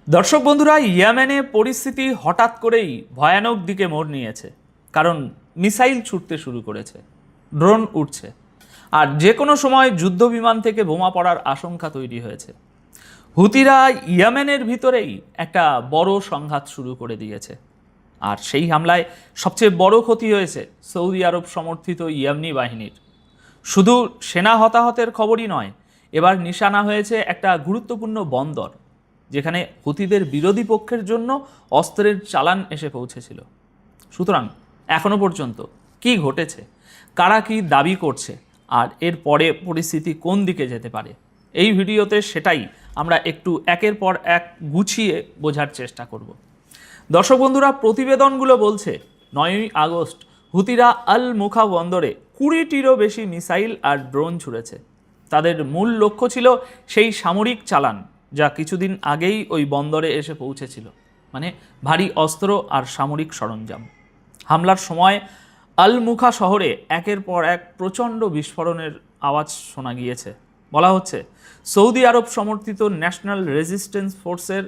দর্শক বন্ধুরা, ইয়েমেনে পরিস্থিতি হঠাৎ করেই ভয়ানক দিকে মোড় নিয়েছে। কারণ মিসাইল ছুটতে শুরু করেছে, ড্রোন উঠছে, আর যে কোনো সময় যুদ্ধ বিমান থেকে বোমা পড়ার আশঙ্কা তৈরি হয়েছে। হুতিরা ইয়েমেনের ভিতরেই একটা বড় সংঘাত শুরু করে দিয়েছে। আর সেই হামলায় সবচেয়ে বড় ক্ষতি হয়েছে সৌদি আরব সমর্থিত ইয়েমনি বাহিনীর। শুধু সেনা হতাহতের খবরই নয়, এবার নিশানা হয়েছে একটা গুরুত্বপূর্ণ বন্দর, যেখানে হুতিদের বিরোধী পক্ষের জন্য অস্ত্রের চালান এসে পৌঁছেছিল। সুতরাং এখনো পর্যন্ত কি ঘটেছে, কারা কি দাবি করছে, আর এর পরে পরিস্থিতি কোন দিকে যেতে পারে, এই ভিডিওতে সেটাই আমরা একটু একের পর এক গুছিয়ে বোঝার চেষ্টা করব। দর্শক বন্ধুরা, প্রতিবেদনগুলো বলছে 9ই আগস্ট হুতিরা আল মুখা বন্দরে 20টিরও বেশি মিসাইল আর ড্রোন ছুড়েছে। তাদের মূল লক্ষ্য ছিল সেই সামরিক চালান যা কিছুদিন আগেই ওই বন্দরে এসে পৌঁছেছিল, মানে ভারী অস্ত্র আর সামরিক সরঞ্জাম। হামলার সময় আল মুখা শহরে একের পর এক প্রচণ্ড বিস্ফোরণের আওয়াজ শোনা গিয়েছে। বলা হচ্ছে সৌদি আরব সমর্থিত ন্যাশনাল রেজিস্ট্যান্স ফোর্সের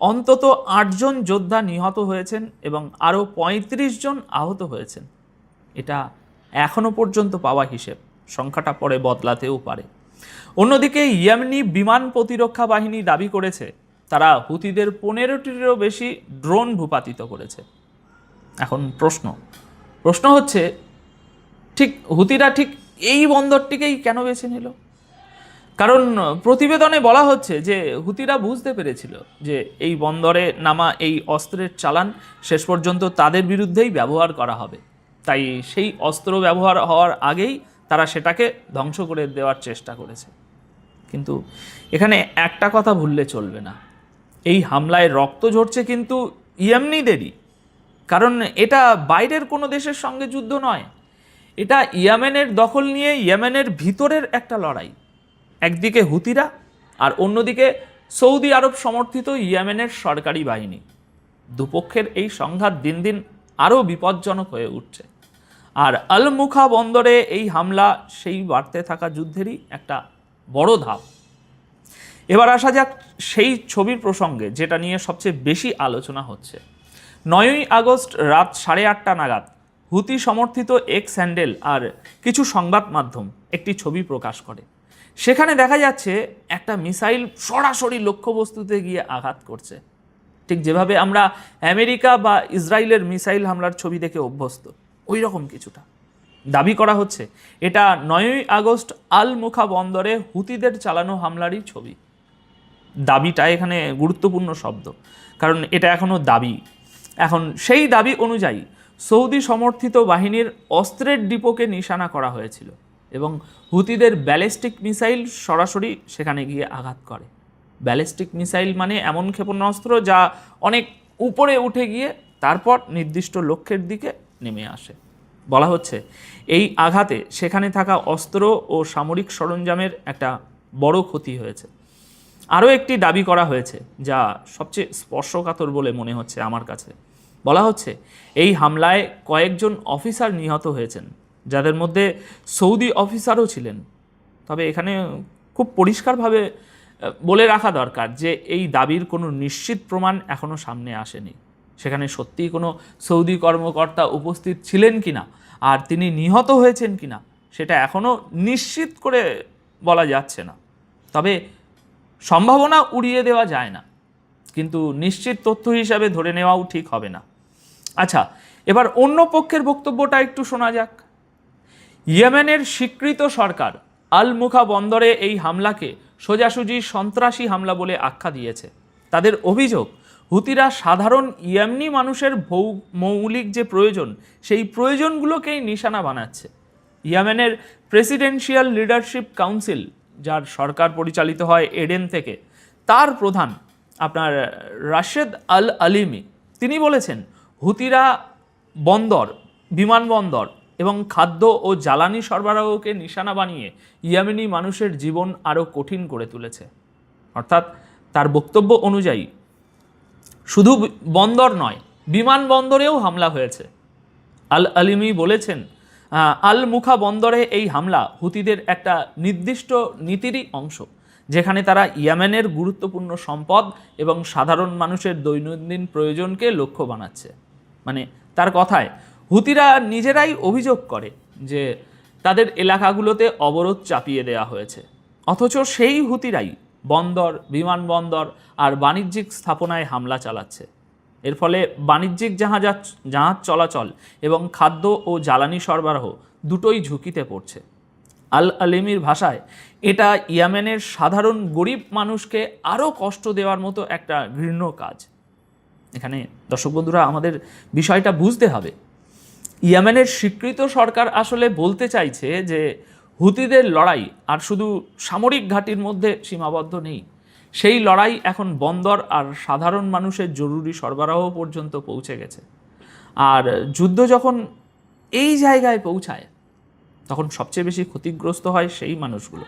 অন্তত 8 জন যোদ্ধা নিহত হয়েছেন এবং আরও 35 জন আহত হয়েছেন। এটা এখনও পর্যন্ত পাওয়া হিসেব, সংখ্যাটা পরে বদলাতেও পারে। অন্যদিকে ইয়েমেনি বিমান প্রতিরক্ষা বাহিনী দাবি করেছে তারা হুতিদের 15টিরও বেশি ড্রোন ভূপাতিত করেছে। এখন প্রশ্ন হচ্ছে, হুতিরা ঠিক এই বন্দরটিকেই কেন বেছে নিল? কারণ প্রতিবেদনে বলা হচ্ছে যে হুতিরা বুঝতে পেরেছিল যে এই বন্দরে নামা এই অস্ত্রের চালান শেষ পর্যন্ত তাদের বিরুদ্ধেই ব্যবহার করা হবে। তাই সেই অস্ত্র ব্যবহার হওয়ার আগেই তারা সেটাকে ধ্বংস করে দেওয়ার চেষ্টা করেছে। কিন্তু এখানে একটা কথা ভুললে চলবে না, এই হামলায় রক্ত ঝরছে কিন্তু ইয়েমেনিদেরই। কারণ এটা বাইরের কোনো দেশের সঙ্গে যুদ্ধ নয়, এটা ইয়েমেনের দখল নিয়ে ইয়েমেনের ভিতরের একটা লড়াই। একদিকে হুতিরা আর অন্যদিকে সৌদি আরব সমর্থিত ইয়েমেনের সরকারি বাহিনী। দুপক্ষের এই সংঘাত দিন দিন আরও বিপজ্জনক হয়ে উঠছে। আর আল মুখা বন্দরে এই হামলা সেই বাড়তে থাকা যুদ্ধেরই একটা বড় ধাপ। এবার আসা যাক সেই ছবির প্রসঙ্গে, যেটা নিয়ে সবচেয়ে বেশি আলোচনা হচ্ছে। 9ই আগস্ট রাত 8:30 নাগাদ হুতি সমর্থিত এক্স হ্যান্ডেল আর কিছু সংবাদ মাধ্যম একটি ছবি প্রকাশ করে। সেখানে দেখা যাচ্ছে একটা মিসাইল সরাসরি লক্ষ্যবস্তুতে গিয়ে আঘাত করছে, ঠিক যেভাবে আমরা আমেরিকা বা ইসরায়েলের মিসাইল হামলার ছবি দেখে অভ্যস্ত, ওই রকম কিছুটা। দাবি করা হচ্ছে এটা 9ই আগস্ট আল মুখা বন্দরে হুতিদের চালানো হামলারই ছবি। দাবিটা এখানে গুরুত্বপূর্ণ শব্দ, কারণ এটা এখনও দাবি। এখন সেই দাবি অনুযায়ী সৌদি সমর্থিত বাহিনীর অস্ত্রের ডিপোকে নিশানা করা হয়েছিল এবং হুতিদের ব্যালিস্টিক মিসাইল সরাসরি সেখানে গিয়ে আঘাত করে। ব্যালিস্টিক মিসাইল মানে এমন ক্ষেপণাস্ত্র যা অনেক উপরে উঠে গিয়ে তারপর নির্দিষ্ট লক্ষ্যের দিকে নেমে আসে। বলা হচ্ছে এই আঘাতে সেখানে থাকা অস্ত্র ও সামরিক সরঞ্জামের একটা বড় ক্ষতি হয়েছে। আরও একটি দাবি করা হয়েছে যা সবচেয়ে স্পর্শকাতর বলে মনে হচ্ছে আমার কাছে। বলা হচ্ছে এই হামলায় কয়েকজন অফিসার নিহত হয়েছেন, যাদের মধ্যে সৌদি অফিসারও ছিলেন। তবে এখানে খুব পরিষ্কারভাবে বলে রাখা দরকার যে এই দাবির কোনো নিশ্চিত প্রমাণ এখনও সামনে আসেনি। সেখানে সত্যিই কোনো সৌদি কর্মকর্তা উপস্থিত ছিলেন কিনা আর তিনি নিহত হয়েছেন কিনা সেটা এখনও নিশ্চিত করে বলা যাচ্ছে না। তবে সম্ভাবনা উড়িয়ে দেওয়া যায় না, কিন্তু নিশ্চিত তথ্য হিসাবে ধরে নেওয়াও ঠিক হবে না। আচ্ছা, এবার অন্য পক্ষের বক্তব্যটা একটু শোনা যাক। ইয়েমেনের স্বীকৃত সরকার আল মুখা বন্দরে এই হামলাকে সোজাসুজি সন্ত্রাসী হামলা বলে আখ্যা দিয়েছে। তাদের অভিযোগ, হুতিরা সাধারণ ইয়েমনি মানুষের মৌলিক যে প্রয়োজন, সেই প্রয়োজনগুলোকেই নিশানা বানাচ্ছে। ইয়েমেনের প্রেসিডেন্সিয়াল লিডারশিপ কাউন্সিল, যার সরকার পরিচালিত হয় এডেন থেকে, তার প্রধান আপনার রাশেদ আল আলিমি, তিনি বলেছেন হুতিরা বন্দর, বিমানবন্দর এবং খাদ্য ও জ্বালানি সরবরাহকে নিশানা বানিয়ে ইয়েমেনি মানুষের জীবন আরও কঠিন করে তুলেছে। অর্থাৎ তার বক্তব্য অনুযায়ী শুধু বন্দর নয়, বিমানবন্দরেও হামলা হয়েছে। আল আলিমি বলেছেন আল মুখা বন্দরে এই হামলা হুতিদের একটা নির্দিষ্ট নীতিরই অংশ, যেখানে তারা ইয়েমেনের গুরুত্বপূর্ণ সম্পদ এবং সাধারণ মানুষের দৈনন্দিন প্রয়োজনকে লক্ষ্য বানাচ্ছে। মানে তার কথায় হুতিরা নিজেরাই অভিযোগ করে যে তাদের এলাকাগুলোতে অবরোধ চাপিয়ে দেওয়া হয়েছে, অথচ সেই হুতিরাই বন্দর, বিমানবন্দর আর বাণিজ্যিক স্থাপনায় হামলা চালাচ্ছে। এর ফলে বাণিজ্যিক জাহাজ চলাচল এবং খাদ্য ও জ্বালানি সরবরাহ দুটোই ঝুঁকিতে পড়ছে। আল আলিমির ভাষায় এটা ইয়েমেনের সাধারণ গরিব মানুষকে আরও কষ্ট দেওয়ার মতো একটা ঘৃণ্য কাজ। এখানে দর্শক বন্ধুরা আমাদের বিষয়টা বুঝতে হবে, ইয়েমেনের স্বীকৃত সরকার আসলে বলতে চাইছে যে হুতিদের লড়াই আর শুধু সামরিক ঘাঁটির মধ্যে সীমাবদ্ধ নেই, সেই লড়াই এখন বন্দর আর সাধারণ মানুষের জরুরি সরবরাহ পর্যন্ত পৌঁছে গেছে। আর যুদ্ধ যখন এই জায়গায় পৌঁছায় তখন সবচেয়ে বেশি ক্ষতিগ্রস্ত হয় সেই মানুষগুলো।